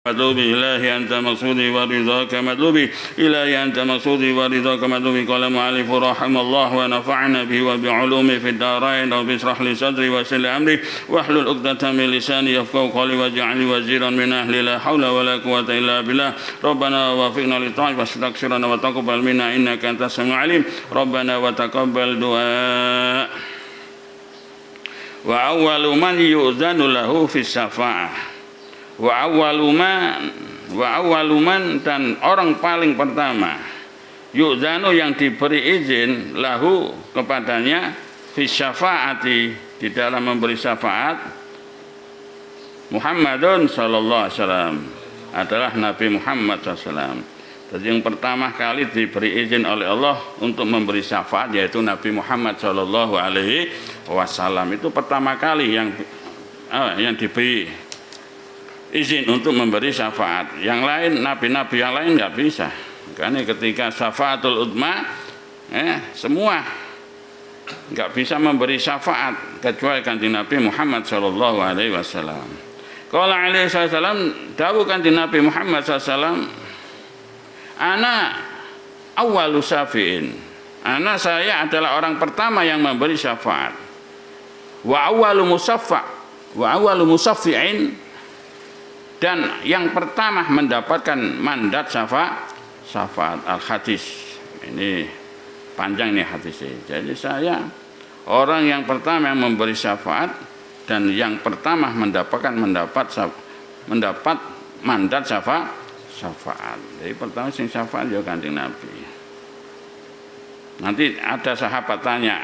مطلوبي إلهي أنت مقصودي ورضاك مطلوبي إلهي أنت مقصودي ورضاك مطلوبي. قال المؤلف رحمه الله ونفعنا به وبعلومه في الدارين. رب اشرح لي صدري ويسر لي أمري واحلل عقدة من لساني يفقهوا قولي واجعلني وزيرا من أهلي لا حول ولا قوة إلا بالله. ربنا وفقنا للطاعة واستغفرنا وتقبل منا إنك أنت السميع العليم. ربنا وتقبل دعاء. وأول من يؤذن له في الشفاعة. Wa awwaluman dan orang paling pertama yu'zanu yang diberi izin lahu kepadanya fi syafaati di dalam memberi syafaat Muhammadun sallallahu alaihi wasallam adalah Nabi Muhammad SAW. Jadi yang pertama kali diberi izin oleh Allah untuk memberi syafaat yaitu Nabi Muhammad sallallahu alaihi wasallam. Itu pertama kali yang diberi izin untuk memberi syafaat. Yang lain, nabi-nabi yang lain nggak bisa. Karena ketika syafaatul udma, semua nggak bisa memberi syafaat kecuali kanjeng Nabi Muhammad Shallallahu Alaihi Wasallam. Qala alaihi wasallam, dawuh kanjeng Nabi Muhammad SAW, ana awwalu syafi'in. Ana saya adalah orang pertama yang memberi syafaat. Wa awwalu musaffi'in. Dan yang pertama mendapatkan mandat syafaat al-hadis. Ini panjang nih hadisnya. Jadi saya orang yang pertama yang memberi syafaat dan yang pertama mendapat mandat syafaat. Jadi pertama sing syafaat ya kanjeng Nabi. Nanti ada sahabat tanya,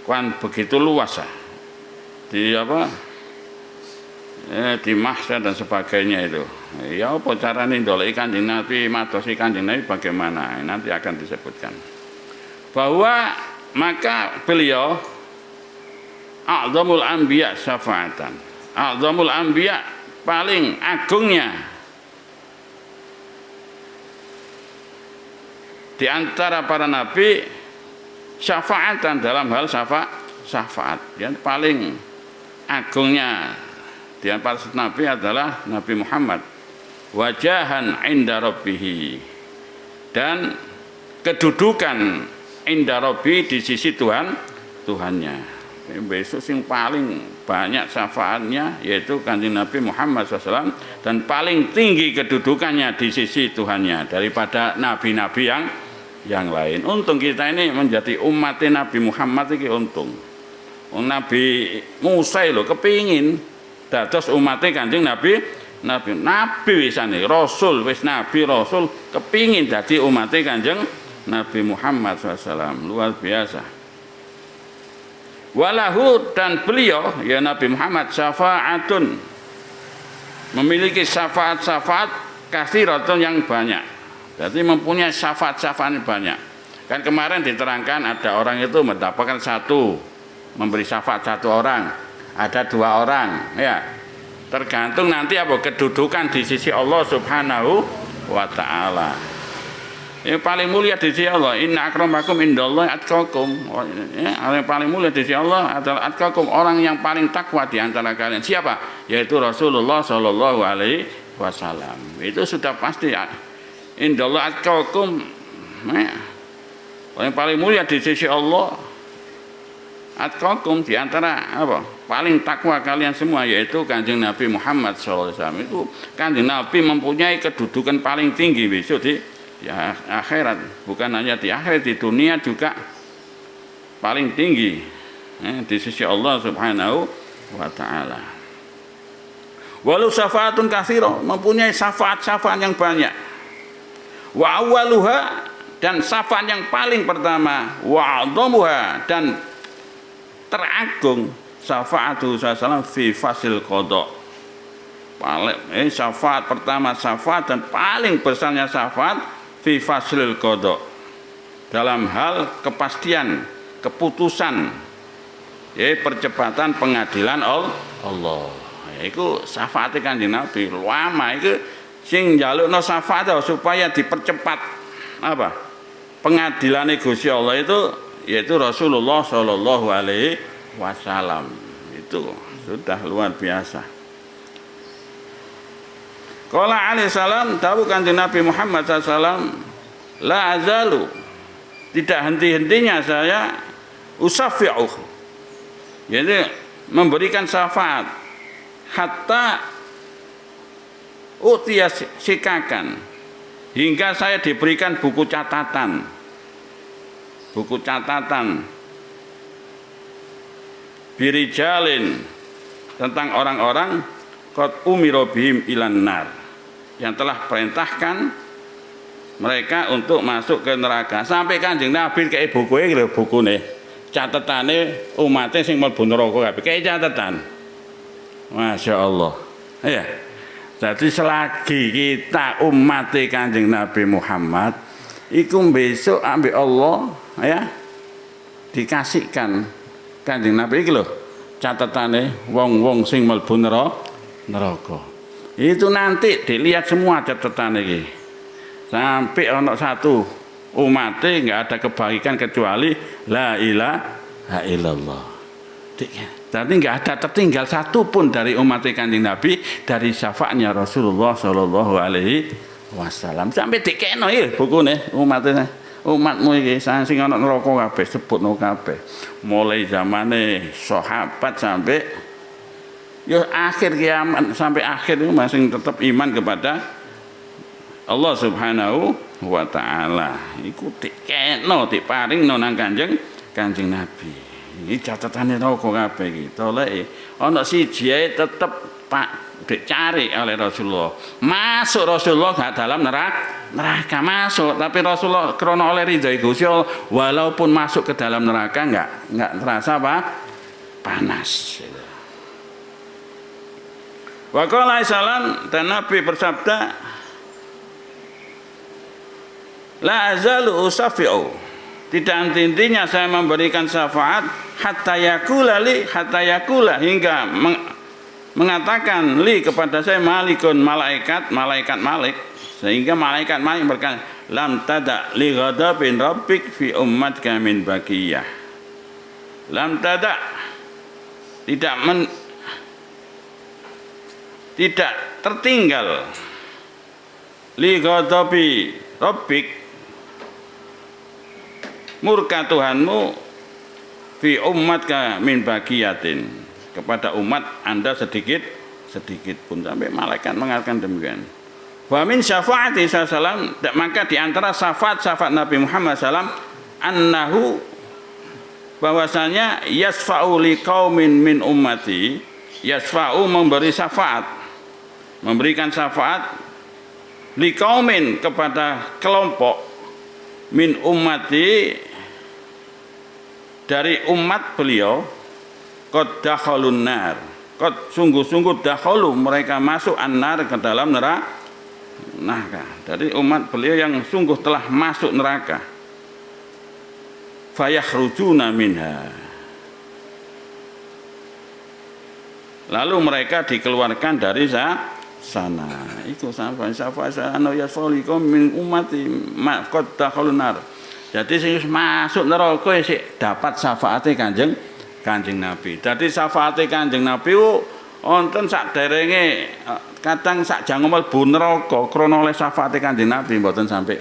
kan begitu luas di apa? Di mahsyar dan sebagainya itu. Ya apa caranya ndoleki kanjeng Nabi, madosi kanjeng Nabi bagaimana? Nanti akan disebutkan. Bahwa maka beliau a'zamul anbiya syafaatan. A'zamul anbiya paling agungnya di antara para nabi syafaatan dalam hal syafaat. Yang paling agungnya di antara nabi adalah Nabi Muhammad. Wajahan inda rabbih, dan kedudukan inda rabbi di sisi Tuhannya. Besok yang paling banyak syafaatnya yaitu kanjeng Nabi Muhammad SAW, dan paling tinggi kedudukannya di sisi Tuhannya daripada nabi-nabi yang lain. Untung kita ini menjadi umatnya Nabi Muhammad ini, untung. Nabi Musa lho kepingin dados umatnya kanjeng Nabi wisane Rasul wis Nabi Rasul kepingin dadi umatnya kanjeng Nabi Muhammad SAW. Luar biasa. Walahu, dan beliau ya Nabi Muhammad syafaatun memiliki syafaat katsiratun yang banyak. Jadi mempunyai syafaat banyak. Kan kemarin diterangkan ada orang itu mendapatkan memberi syafaat satu orang, ada dua orang, ya tergantung nanti apa kedudukan di sisi Allah Subhanahu wa Ta'ala. Yang paling mulia di sisi Allah, inna akramakum indallahi atqakum. Yang paling mulia di sisi Allah adalah atqakum, orang yang paling takwa di antara kalian. Siapa? Yaitu Rasulullah Shallallahu Alaihi Wasallam. Itu sudah pasti. Indallahi atqakum, yang paling mulia di sisi Allah. Atqakum, di antara apa? Paling takwa kalian semua yaitu kanjeng Nabi Muhammad SAW. Itu kanjeng Nabi mempunyai kedudukan paling tinggi besok di akhirat. Bukan hanya di akhirat, di dunia juga paling tinggi di sisi Allah Subhanahu wa Ta'ala. Walau syafaatun katsira, mempunyai syafaat yang banyak. Wa awwaluha, dan syafaat yang paling pertama, wa a'dhamuha, dan teragung syafaatu sallallahu fi fasil qada. Syafaat pertama syafaat dan paling besarnya syafaat fi fasil qada, dalam hal kepastian keputusan, percepatan pengadilan Allah. Iku syafaate kanjeng Nabi. Lama iku sing njalukno syafaat supaya dipercepat pengadilan Gusti Allah itu, yaitu Rasulullah Shallallahu Alaihi Wasallam. Itu sudah luar biasa. Qala alaihi salam, dawuh Kanjeng Nabi Muhammad sallallahu la azalu, tidak henti-hentinya saya usafi'uh, jadi memberikan syafaat hatta utiya sikakan, hingga saya diberikan buku catatan birijalin, tentang orang-orang qad umiro bihim ilan nar, yang telah perintahkan mereka untuk masuk ke neraka. Sampai Kanjeng Nabi kayak buku ini, bukune catatane umatnya sing mlebu neraka kabeh, kayak catatan. Masya Allah. Ya. Jadi selagi kita umat Kanjeng Nabi Muhammad iku besok ambil Allah ya dikasihkan Kanjeng Nabi iki lho catatane wong-wong sing mlebu neraka. Itu nanti dilihat semua catatan ini. Sampai ono satu umatnya nggak ada kebaikan kecuali la ilaha illallah. Jadi nggak ada tertinggal satu pun dari umat Kanjeng Nabi dari syafaatnya Rasulullah Shallallahu Alaihi Wasallam. Sampai dikeno ya bukune umatmu iki sing ana neraka kabeh sebutno kabeh. Mulai zamane sahabat sampai ya akhir kiamat, sampai akhir itu masih tetap iman kepada Allah Subhanahu wa taala. Iku dikeno diparingno nang Kanjeng Nabi. Iki catatane neraka kabeh iki. Toleke ana siji ae tetep dicari oleh Rasulullah. Masuk Rasulullah gak dalam neraka masuk, tapi Rasulullah krana oleh ridha Gusti Allah walaupun masuk ke dalam neraka enggak terasa apa? Panas. Wa qala salam, dan Nabi bersabda, la azalu usafi'u, tidak henti-hentinya saya memberikan syafaat hatta yakula hingga mengatakan li kepada saya malikun malaikat Malik, sehingga malaikat berkata lam tada li ghadabin rabbik fi ummatika min baqiyah. Lam tada, tidak tertinggal li ghadabi rabbik, murka Tuhanmu, fi ummatka min baqiyatin, kepada umat Anda sedikit pun. Sampai malaikat mengatakan demikian. Wa min syafaati sallam, maka di antara syafaat Nabi Muhammad sallam annahu, bahwasanya yasfa'u li qaumin min ummati, yasfa'u memberikan syafaat li qaumin kepada kelompok min ummati dari umat beliau, qad dakhalun nar, qad sungguh-sungguh dakhalu mereka masuk an-nar ke dalam neraka. Dari umat beliau yang sungguh telah masuk neraka. Fayakhrujuna minha, lalu mereka dikeluarkan dari sana. Itu sampai ana yasolikum min ummati ma qad dakhalun nar. Jadi sing masuk neraka sik dapat syafaate Kanjeng Nabi. Jadi syafaate Kanjeng Nabi wonten sakderenge kadang sak jangu mlebu neraka krana oleh syafaate Kanjeng Nabi mboten sampai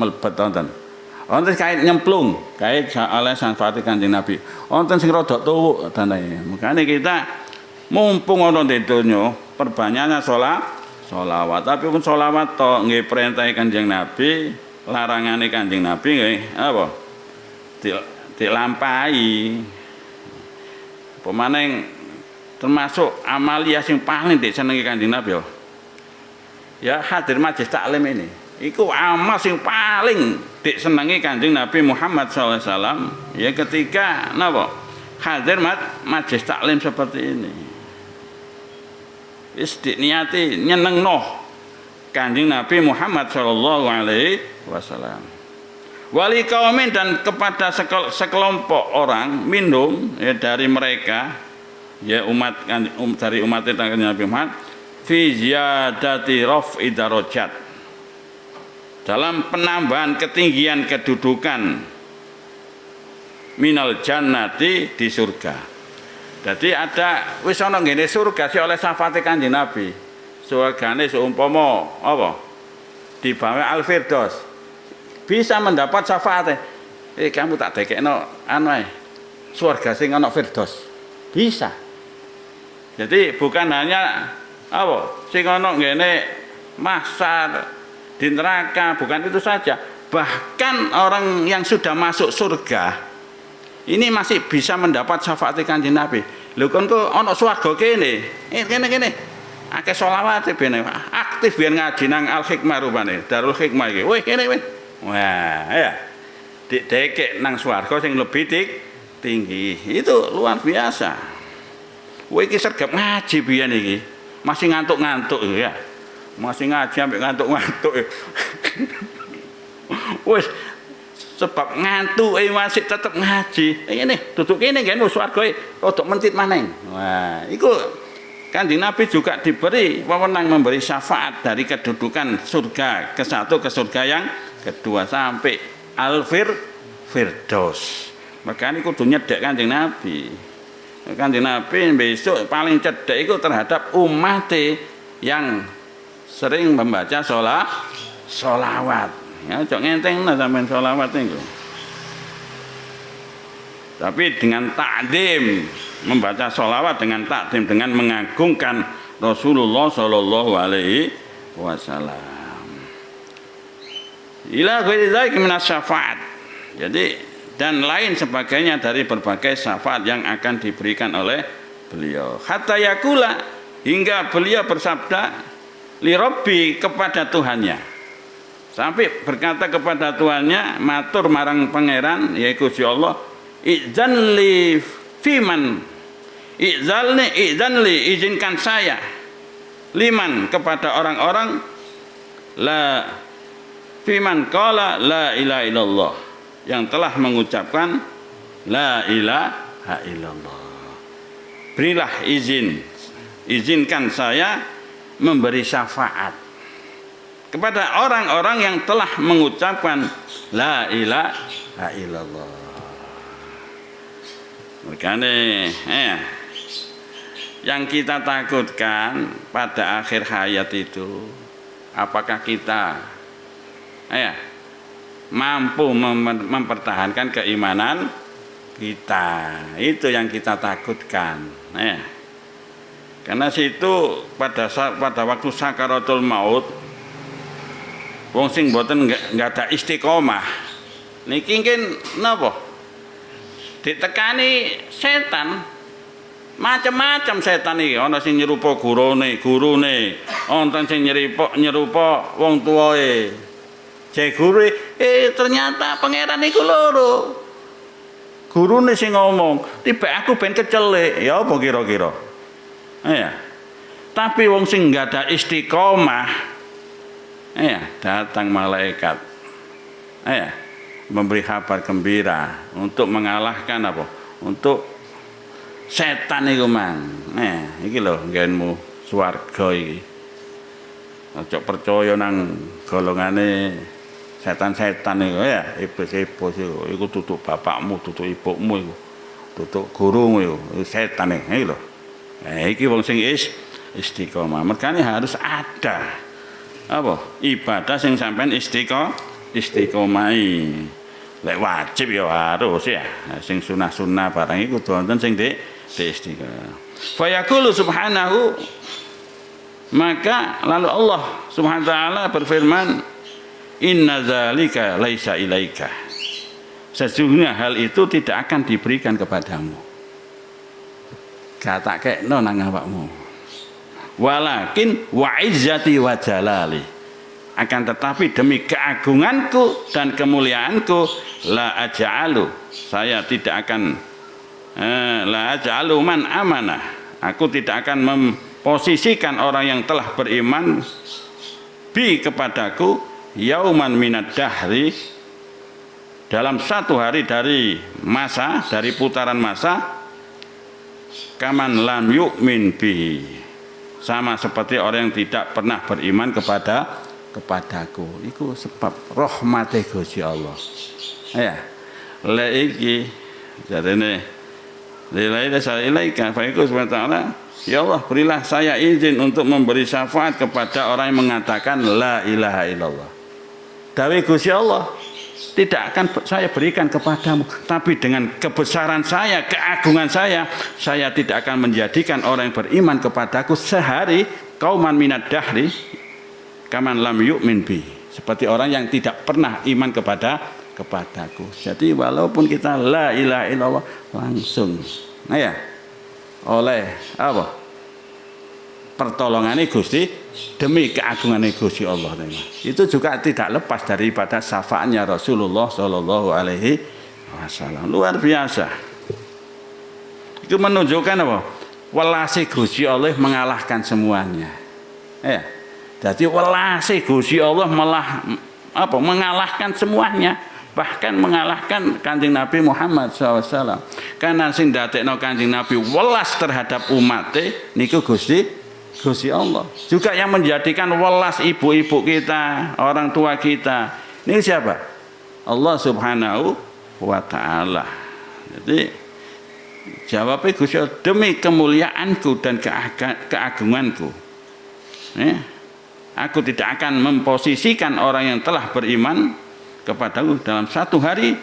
mlebet wonten. Wonten kait nyemplung, kait oleh syafaate Kanjeng Nabi. Wonten sing rada tuwuk danae. Makane kita mumpung ana di donya perbanyaknya sholawat. Tapi pun sholawat to nggih perintah Kanjeng Nabi, larangane Kanjeng Nabi nggih apa? Dilampahi. Pemaning termasuk amalia sing paling disenengi Kanjeng Nabi ya hadir majelis taklim ini. Iku amal sing paling disenengi Kanjeng Nabi Muhammad SAW ya ketika napa? Hadir majelis taklim seperti ini. Wis niati nyenengno Kanjeng Nabi Muhammad sallallahu alaihi wasallam. Wali kaumin, dan kepada sekelompok orang minum ya dari mereka ya dari umat Kanjeng Nabi Muhammad fi ziyadati raf'i darajat, dalam penambahan ketinggian kedudukan minal jannati, di surga. Jadi ada wis ana ngene surga si oleh syafaate Kanjeng Nabi. surgane seumpama apa? Di bawah Al-Firdaus. Bisa mendapat syafaat. Kamu tak dekekno anu ae. Surga sing ana Firdaus. Bisa. Jadi bukan hanya apa? Sing ana ngene mahsyar di neraka, bukan itu saja. Bahkan orang yang sudah masuk surga ini masih bisa mendapat syafaat Kanjeng Nabi. Lho kon kok ana swarga kene. Kene. Akeh selawat ben aktif biar ngaji nang Al Hikmah rupane. Darul Hikmah iki. Weh kene weh. Wah, ya. Didekek nang swarga sing lebih tinggi. Itu luar biasa. Kowe iki sergap ngaji biyen iki. Masih ngantuk-ngantuk ya. Masih ngaji sampai ngantuk-ngantuk. Wis sebab ngantuk masih tetap ngaji. Ini duduk kene kan swarga rodok mentit maneng. Wah, iku Kanjeng Nabi juga diberi wewenang memberi syafaat dari kedudukan surga ke satu ke surga yang kedua sampai Al-Firdaus. Maka ini kudu nyedek Kanjeng Nabi. Kanjeng Nabi besok paling cedek itu terhadap umat yang sering membaca sholawat. Ya, cok ngenteng lah sampean sholawat niku. Tapi dengan takdim, membaca sholawat dengan takdim, dengan mengagungkan Rasulullah Shallallahu Alaihi Wasallam. Ila ghairi dzalik minas syafaat. Jadi dan lain sebagainya dari berbagai syafaat yang akan diberikan oleh beliau. Hatta yakula hingga beliau bersabda li Rabbi kepada Tuhannya. Sampai berkata kepada Tuhannya, matur marang pangeran yaitu Gusti Allah, idzanli fiman idzanli izinkan saya liman kepada orang-orang la fiman qala la ilaha illallah yang telah mengucapkan la ilaha illallah. Berilah izinkan saya memberi syafaat kepada orang-orang yang telah mengucapkan la ilaha illallah. Makanya yang kita takutkan pada akhir hayat itu, apakah kita mampu mempertahankan keimanan kita? Itu yang kita takutkan. Karena situ pada waktu sakaratul maut, wong sing mboten enggak ada istiqomah niki mungkin napa ditekani setan macam-macam setan iki. Ana sing nyerupa gurune ana sing nyerupa wong tuwae jek guru ternyata pangeran iku loro. Gurune sing ngomong tiba aku ben kecelek ya apa kira-kira tapi wong sing enggak ada istiqomah datang malaikat memberi kabar gembira untuk mengalahkan apa? Untuk setan iku mang. Iki lho nggenmu swarga iki. Aja percaya nang golongane setan-setan iku iblis-iblis iku tutuk bapakmu, tutuk ibumu iku. Tutuk gurumu iku setan iki lho. Iki wong sing istiqomah. Makanya harus ada ibadah sing sampean istiqomai. Lek wajib ya harus ya. Sing sunah-sunah barang iku kudu wonten sing di istiqomah. Fa yaqulu subhanahu, maka lalu Allah Subhanahu wa taala berfirman, inna dzalika laisa ilaika. Sesungguhnya hal itu tidak akan diberikan kepadamu. Katakekno nang awakmu. Walakin wa izzati wa jalali, akan tetapi demi keagunganku dan kemuliaanku la aj'alu, saya tidak akan la aj'alu man amanah, aku tidak akan memposisikan orang yang telah beriman bi kepadaku yauman minad dahri, dalam satu hari dari masa, dari putaran masa, kaman lam yu'min bihi, sama seperti orang yang tidak pernah beriman kepadaku. Iku sebab rahmate Gusti Allah. Ya. Lek iki jarene Lillahi ilaika fa yaqul subhanahu wa ta'ala, ya Allah berilah saya izin untuk memberi syafaat kepada orang yang mengatakan la ilaha illallah. Dawuh Gusti Allah, tidak akan saya berikan kepadamu, tapi dengan kebesaran saya, keagungan saya tidak akan menjadikan orang yang beriman kepadaku sehari qauman minad dahri kaman lam yu'min bi, seperti orang yang tidak pernah iman kepadaku. Jadi walaupun kita la ilaha illallah langsung oleh apa? Pertolongannya Gusti, demi keagungannya Gusti Allah. Itu juga tidak lepas daripada syafaatnya Rasulullah Shallallahu Alaihi Wasallam. Luar biasa. Itu menunjukkan apa? Welase Gusti Allah mengalahkan semuanya. Jadi welase Gusti Allah mengalahkan semuanya, bahkan mengalahkan Kanjeng Nabi Muhammad SAW. Karena sing dadekno Kanjeng Nabi welas terhadap umatnya niku Gusti Allah. Juga yang menjadikan welas ibu-ibu kita, orang tua kita. Ini siapa? Allah Subhanahu wa Ta'ala. Jadi jawabnya Gusti Allah, demi kemuliaanku dan keagunganku. Aku tidak akan memposisikan orang yang telah beriman kepadaku dalam satu hari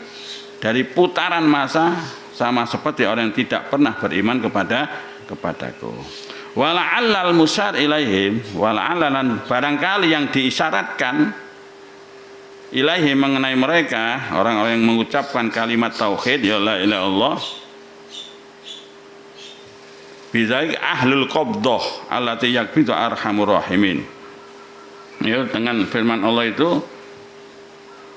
dari putaran masa sama seperti orang yang tidak pernah beriman kepadaku. Wala'allal musar ilaihim, wala'allalan barangkali yang diisyaratkan ilaihim mengenai mereka, orang-orang yang mengucapkan kalimat tauhid ya la ilaha illallah, bidzalik ahlul qabdah allati yakbidu arhamur rahimin. Ya, dengan firman Allah itu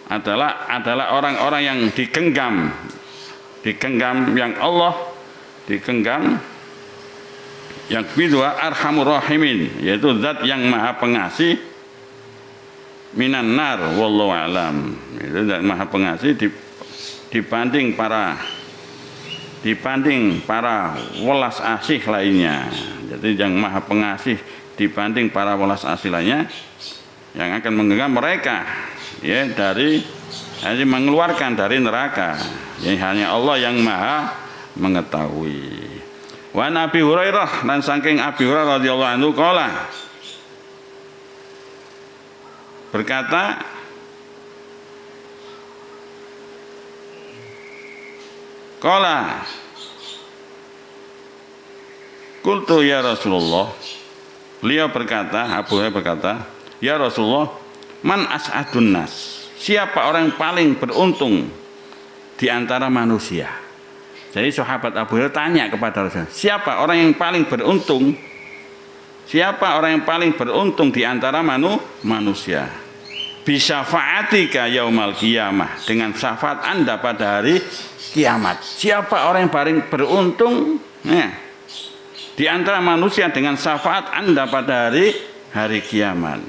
adalah orang-orang yang digenggam yang Allah digenggam yang kedua arhamur rahimin, yaitu zat yang maha pengasih minan nar wallahu alam. Itu zat maha pengasih dibanding para welas asih lainnya. Jadi yang maha pengasih dibanding para welas asih lainnya yang akan menggenggam mereka ya dari mengeluarkan dari neraka. Yang hanya Allah yang maha mengetahui. Wa Nabi Hurairah, dan saking Abi Hurairah radhiyallahu anhu berkata, qultu ya Rasulullah, beliau berkata, Abu Hurairah berkata, ya Rasulullah, man as'adun nas, siapa orang yang paling beruntung di antara manusia? Jadi sahabat Abu Hurairah tanya kepada Rasulullah, siapa orang yang paling beruntung? Siapa orang yang paling beruntung di antara manusia? Bisafaatika yaumal qiyamah, dengan syafaat Anda pada hari kiamat. Siapa orang yang paling beruntung di antara manusia dengan syafaat Anda pada hari kiamat?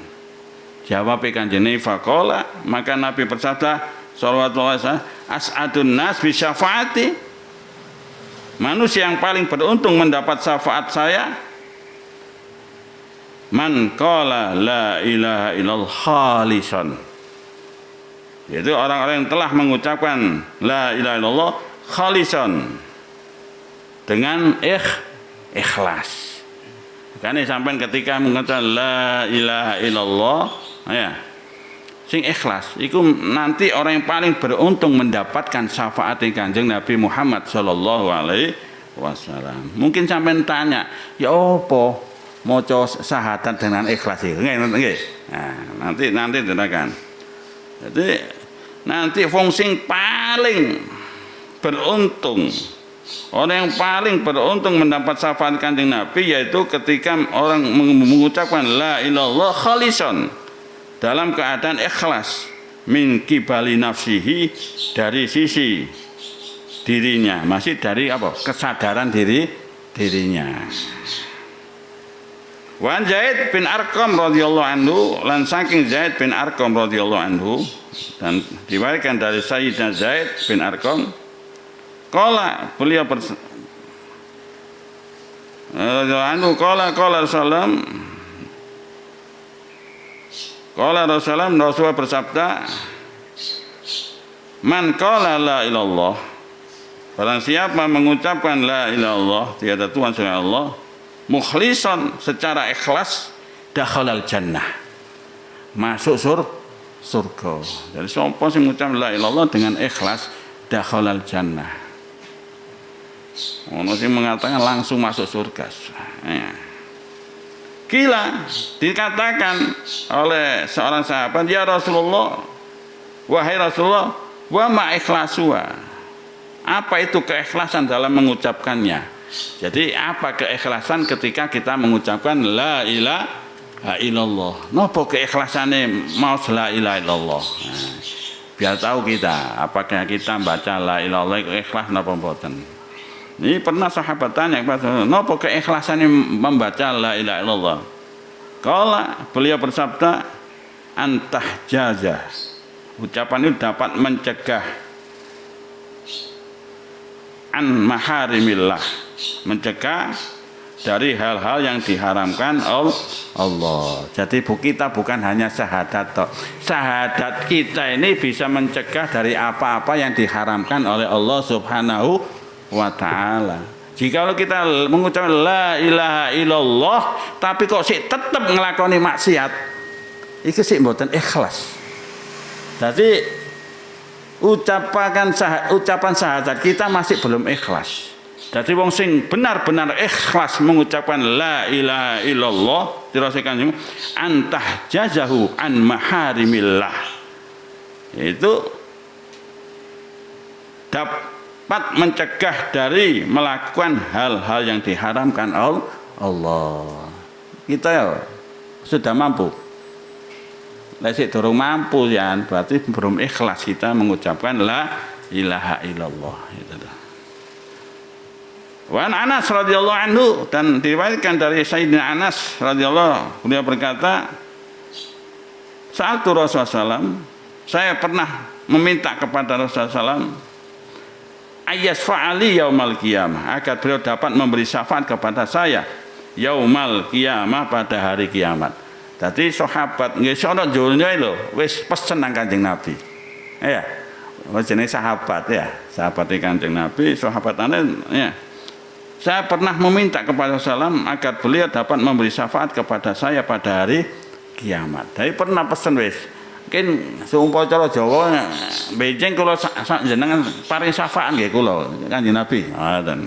Jawab Kanjeng Nabi faqala, maka Nabi bersabda sallallahu alaihi wasallam, as'adun nas bi syafaati, manusia yang paling beruntung mendapat syafaat saya man qala la ilaha illallah khalisan, yaitu orang-orang yang telah mengucapkan la ilaha illallah khalisan dengan ikhlas. Karena sampai ketika mengucapkan la ilaha illallah sing ikhlas iku nanti orang yang paling beruntung mendapatkan syafaat Kanjeng Nabi Muhammad sallallahu alaihi wasallam. Mungkin sampai tanya, ya apa maca syahadat dengan ikhlas iki? Nggih. Nah, nanti dengarkan. Jadi nanti fungsi paling beruntung, orang yang paling beruntung mendapat syafaat Kanjeng Nabi yaitu ketika orang mengucapkan la ilallah khalisan, dalam keadaan ikhlas, min kibali nafsihi, dari sisi dirinya, masih dari kesadaran dirinya. Wan Zaid bin Arqam radhiyallahu anhu, lan saking Zaid bin Arqam radhiyallahu anhu, dan diriwayatkan dari Sayyidina Zaid bin Arqam, beliau Rasulullah bersabda, man qala la ilallah, Barang siapa mengucapkan la ilaha illallah, tiada Tuhan selain Allah, mukhlishan secara ikhlas, dakhalal jannah. Masuk surga. Jadi siapa sing mengucapkan la ilaha illallah dengan ikhlas, dakhalal jannah. Ono sing mengatakan langsung masuk surga. Ya. Kila dikatakan oleh seorang sahabat, ya Rasulullah, wahai Rasulullah, wa ma ikhlasuha. Apa itu keikhlasan dalam mengucapkannya? Jadi apa keikhlasan ketika kita mengucapkan la ilaha illallah? Napa keikhlasannya mau la ilaha illallah? Nah, biar tahu kita apakah kita baca la ilaha illallah ikhlas napa mboten. Ini pernah sahabat tanya kepada napa keikhlasannya membaca la ilaha illallah? Kala beliau bersabda, antah jaza. Ucapan itu dapat mencegah an maharimillah, mencegah dari hal-hal yang diharamkan Allah. Jadi kita bukan hanya syahadat toh. Syahadat kita ini bisa mencegah dari apa-apa yang diharamkan oleh Allah Subhanahu wa taala. Jikalau kita mengucapkan la ilaha illallah tapi kok sih tetap ngelakoni maksiat, itu sih mboten ikhlas. Jadi ucapan syahadat kita masih belum ikhlas. Jadi wong sing benar-benar ikhlas mengucapkan la ilaha illallah dirasakan antah jazahu an maharimillah, itu dapat mencegah dari melakukan hal-hal yang diharamkan Allah. Kita ya sudah mampu. Lesik durung mampu ya, berarti belum ikhlas kita mengucapkan la ilaha illallah. Itu. Wan Anas radhiyallahu anhu, dan diriwayatkan dari Sayyidina Anas radhiyallahu, beliau berkata, saat Rasulullah SAW, saya pernah meminta kepada Rasulullah SAW, ayas fa'ali yaumal qiyamah, agar beliau dapat memberi syafaat kepada saya yaumal qiyamah, pada hari kiamat. Jadi sahabat nggih sono dunya lho wis pesen nang Kanjeng Nabi. Ya. Jenenge sahabat ya, sahabat Kanjeng Nabi, sahabatane ya. Saya pernah meminta kepada Rasulullah agar beliau dapat memberi syafaat kepada saya pada hari kiamat. Jadi pernah pesen wis. Mungkin seumpama cara Jawa benjing kula jenengan paring syafaat nggih kula Kanjeng Nabi. Ngoten.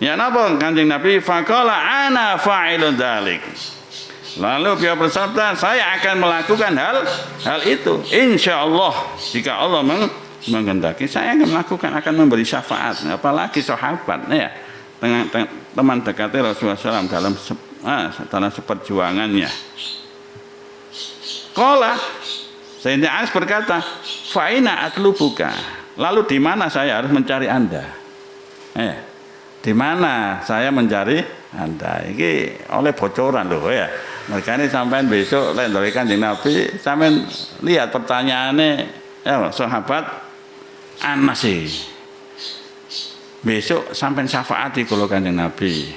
Ya napa Kanjeng Nabi faqala ana fa'ilun dzalik. Lalu beliau bersabda, saya akan melakukan hal itu. Insya Allah, jika Allah menghendaki, saya akan melakukan, akan memberi syafaat. Apalagi sahabat, ya, teman dekatnya Rasulullah SAW dalam seperjuangannya. Qala, Sayyidina Anas berkata, fa'ina atlubuka. Lalu di mana saya harus mencari Anda? Di mana saya mencari Anda? Ini oleh bocoran loh ya. Makanya sampai besok dari Kanjeng Nabi sampai lihat pertanyaannya ya sahabat Anas sih. Besok sampai syafaati kalau Kanjeng Nabi.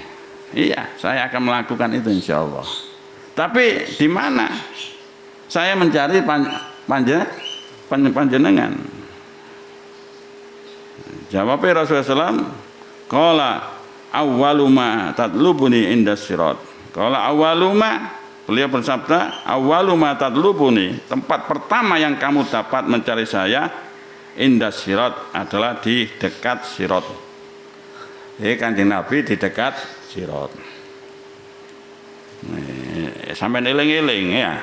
Iya, saya akan melakukan itu insyaallah. Tapi di mana saya mencari panjenengan? Jawabnya Rasulullah SAW, qala awwaluma tatlubuni indas sirat. Qala awwaluma, beliau bersabda, awwaluma tatlubuni, tempat pertama yang kamu dapat mencari saya indas sirat adalah di dekat sirat. Kanjeng Nabi di dekat sirat. Sampai eling-eling ya.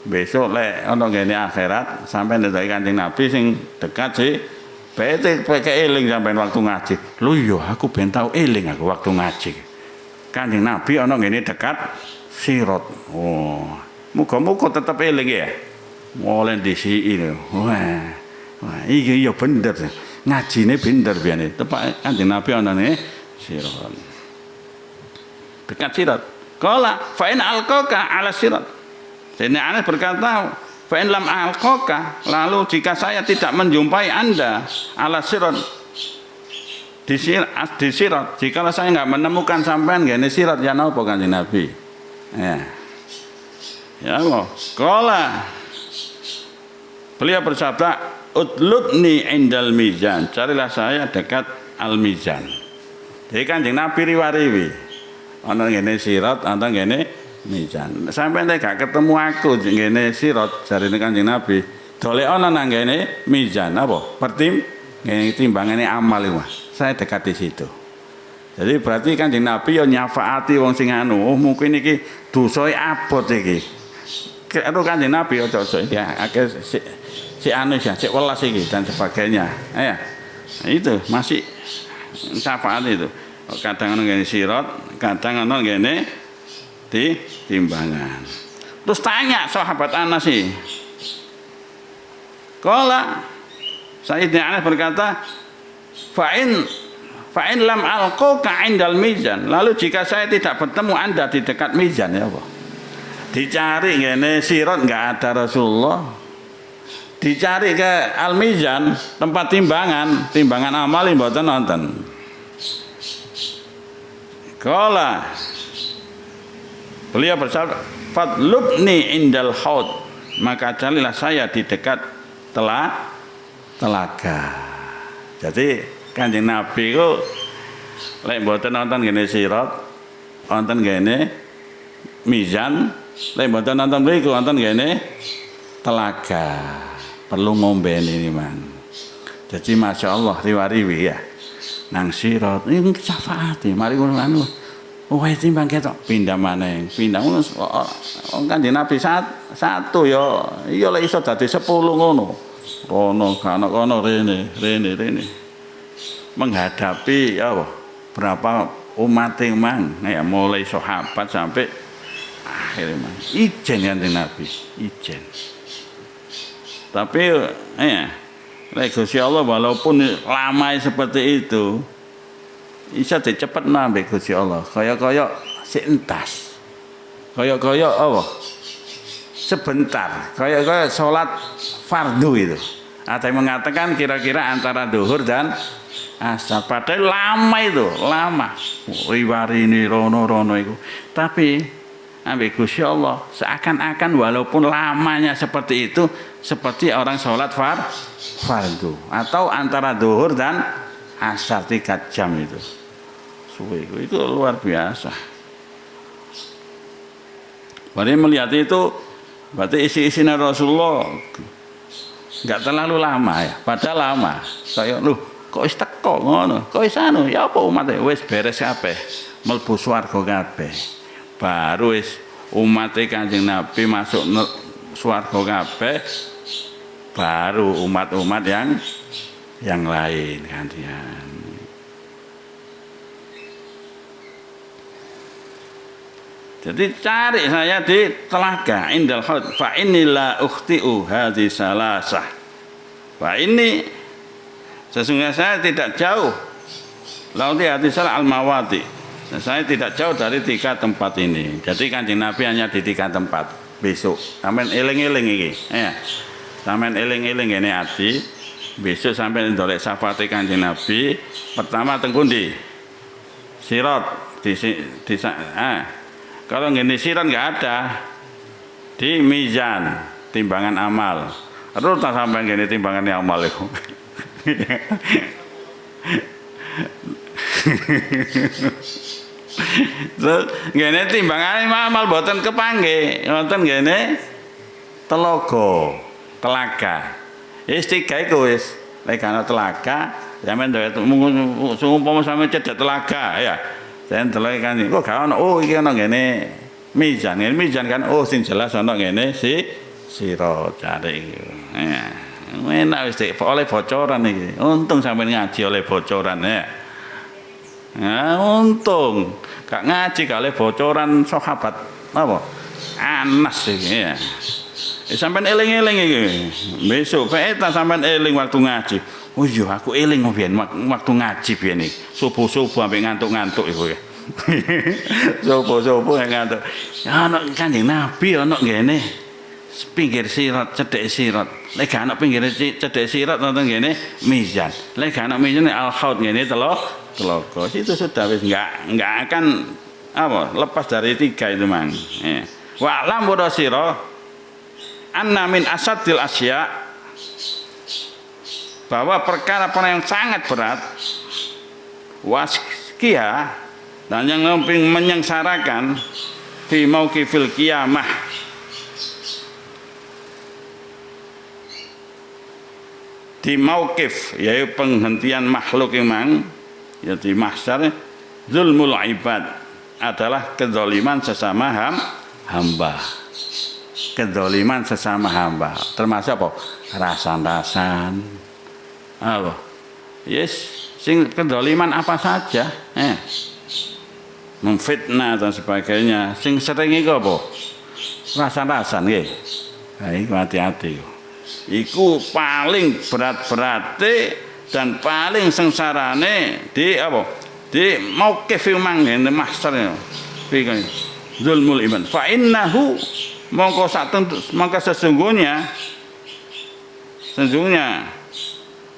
Besok lek ana ngene akhirat sampai ndek Kanjeng Nabi sing dekat sih. Bete pakai eling sampai waktu ngaji. Lho iya aku ben tau eling aku waktu ngaji. Kanjeng Nabi ana ngene dekat sirat. Oh, muga-muga tetep eling ya. Mulai disiki lho. Wah, iki ya bener. Ngajine bener biyane. Tepak Kanjeng Nabi ana ngene sirat. Dekat sirat. Qala fa in alqaka ala sirat. Sayyidina Anas berkata, fa in lam alqaka, lalu jika saya tidak menjumpai Anda ala sirat, di sirat, jika saya enggak menemukan sampean ngene sirat ya napa Kanjeng Nabi? Ya Allah. Qala, beliau bersabda, utlubni indal mizan, carilah saya dekat al mizan. Jadi Kanjeng Nabi riwariwi ana ngene sirat, ana ngene mizan. Sampai nek gak ketemu aku ngene sirat jarine Kanjeng Nabi, dolek ana nang ngene mizan apa? Ngene timbangane amal iku. Saya dekat di situ. Jadi berarti Kanjeng Nabi yo nyafaati wong sing anu, oh mungkin iki dosae abot iki. Karo Kanjeng Nabi ojo ya akeh si anu ya, cek welas iki dan sebagainya. Ya. Itu masih syafaat itu. Kadang ana ngene sirat, kadang ana ngene di timbangan. Terus tanya sahabat Anas sih. Qala Sayyidina Anas berkata, fa'in lam alqaka indal mizan. Lalu jika saya tidak bertemu Anda di dekat mizan ya apa? Dicari ngene sirat enggak ada Rasulullah. Dicari ke al-mizan, tempat timbangan amal mboten nonton. Qala beliau bersabda, "Fadlubni indal haud." Maka carilah saya di dekat telaga. Jadi Kanjeng Nabi ku lek mboten nonton ngene sirat, nonton ngene mizan, lek mboten nonton mriku nonton ngene telaga. Perlu ngombeni ini man. Jadi masya Allah riwariwi ya. Nang sirat ini syafaati. Mari anu. Wah timbang ketok pindah maneng. Pindah ngono. Kanjeng Nabi satu ya. Iya lek iso dadi 10 ngono. Rono kono rene. Menghadapi apa? Berapa umat mang. Ya mulai sahabat sampai akhir man. Ijen Kanjeng Nabi. Ijen. Tapi ya, Gusti Allah walaupun lama seperti itu, bisa dicepet nambah Gusti Allah. Kaya si entas, kaya apa? Sebentar, kaya sholat fardu itu. Ada yang mengatakan kira-kira antara duhur dan asar. Padahal lama. Riwari ini rono itu. Tapi ambil Gusti Allah seakan-akan walaupun lamanya seperti itu, seperti orang sholat fardu atau antara zuhur dan asar 3 jam itu. Suwe itu luar biasa. Berarti melihat itu berarti isi-isinya Rasulullah enggak terlalu lama ya, padahal lama. Saya kok wis teko ngono, kok wis anu ya apa umat wis beres kabeh, mlebu swarga kabeh. Baru wis umat Kanjeng Nabi masuk swarga kabeh, baru umat-umat yang lain gantian. Jadi cari saya di telaga indal haud fa inilah ukhti'u hadhi salasah. Fa ini sesungguhnya saya tidak jauh lauti hati salah al-mawati. Saya tidak jauh dari 3 tempat ini. Jadi Kanjeng Nabi hanya di 3 tempat. Besok sampean eling-eling iki. Ya. Sampean eling-eling ngene ati. Besok sampean ndolek syafaat Kanjeng Nabi. Pertama teng pundi? Sirat kalau ngene sirat enggak ada. Di mizan, timbangan amal. Terus tak sampean ngene timbangan amal iku. Terus ngene timbangane amal boten kepanggih, wonten ngene telaga. Wis 3 iku wis. Lek ana telaga, sampeyan umpama sampeyan cedhak telaga ya. Sampeyan delok kan kok gak ono. Oh iki ana ngene mizan. Ngene mizan kan oh sing jelas ana ngene sirat cari iki. Ya. Enak wis oleh bocoran iki. Untung sampeyan ngaji oleh bocoran ya. Nah, untung gak ngaji kali bocoran sahabat apa Anas iki ya. Sampeyan eling-eling iki. Besok tak sampeyan eling waktu ngaji. Oh iya aku eling biyen waktu ngaji biyen iki. Subuh-subuh sampe ngantuk-ngantuk iku ya. Subuh-subuh ngantuk. Ya ana Kanjeng Nabi ana ngene pinggir sirat, cedhek sirat. Lek gak ana pinggir cedhek sirat nonton ngene mizan. Lek gak ana mizan al-haud ngene telaga. Itu sudah wis enggak akan apa lepas dari 3 itu mang. Wa lam burasira anna min asadil asya bahwa perkara-perkara yang sangat berat waskia dan yang menyengsarakan fi mauqifil qiyamah di mauqif yaitu penghentian makhluk imang ya di mahsyar zulmul ibad adalah kezaliman sesama hamba. Kezaliman sesama hamba termasuk apa? Rasan-rasan apa? Yes, sing kezaliman apa saja memfitnah dan sebagainya. Sing sering iku apa? Rasan-rasan nggih. Ha iku hati-hati. Iku paling berat-berate dan paling sengsarane di apa? Di mauqif mang ngene mahsyar. Piye zulmul iman. Fa innahu mongko sesungguhnya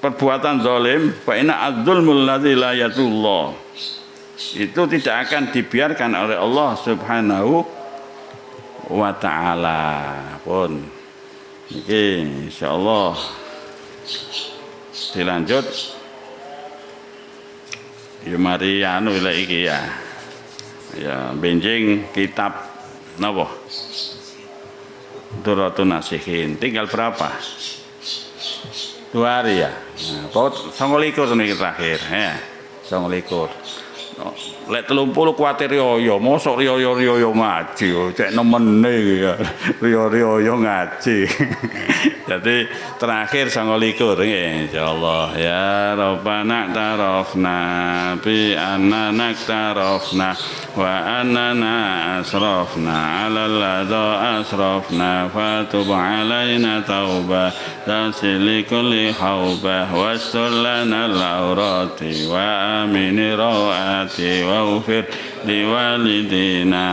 perbuatan zalim fa inna adzulmul ladzi la yatullah itu tidak akan dibiarkan oleh Allah Subhanahu wa taala pun. Iki insyaallah dilanjut ya mari anu iki ya. Ya benjing kitab napa? Duratun Nasihin. Tinggal berapa? 2 hari ya. Nah, 29 niki terakhir ya. 29. Lek 30 kuwatir yo mosok yo ngaji cek nemene ya. Yo ngaji. Jadi terakhir 29 nggih insyaallah ya Rabbana tarafna bi annana tarafna wa annana asrafna 'alal ladza asrafna fatub 'alaina tauba tasli kulli hauba wastur lana al-awrati wa amini rawati wa ufir liwalidina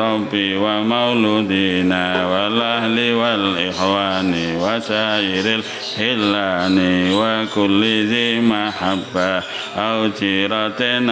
rabbi wa mauludina wal ahli wal ikhwani wa sairil hilani wa kulli dhi mahabba au jiratin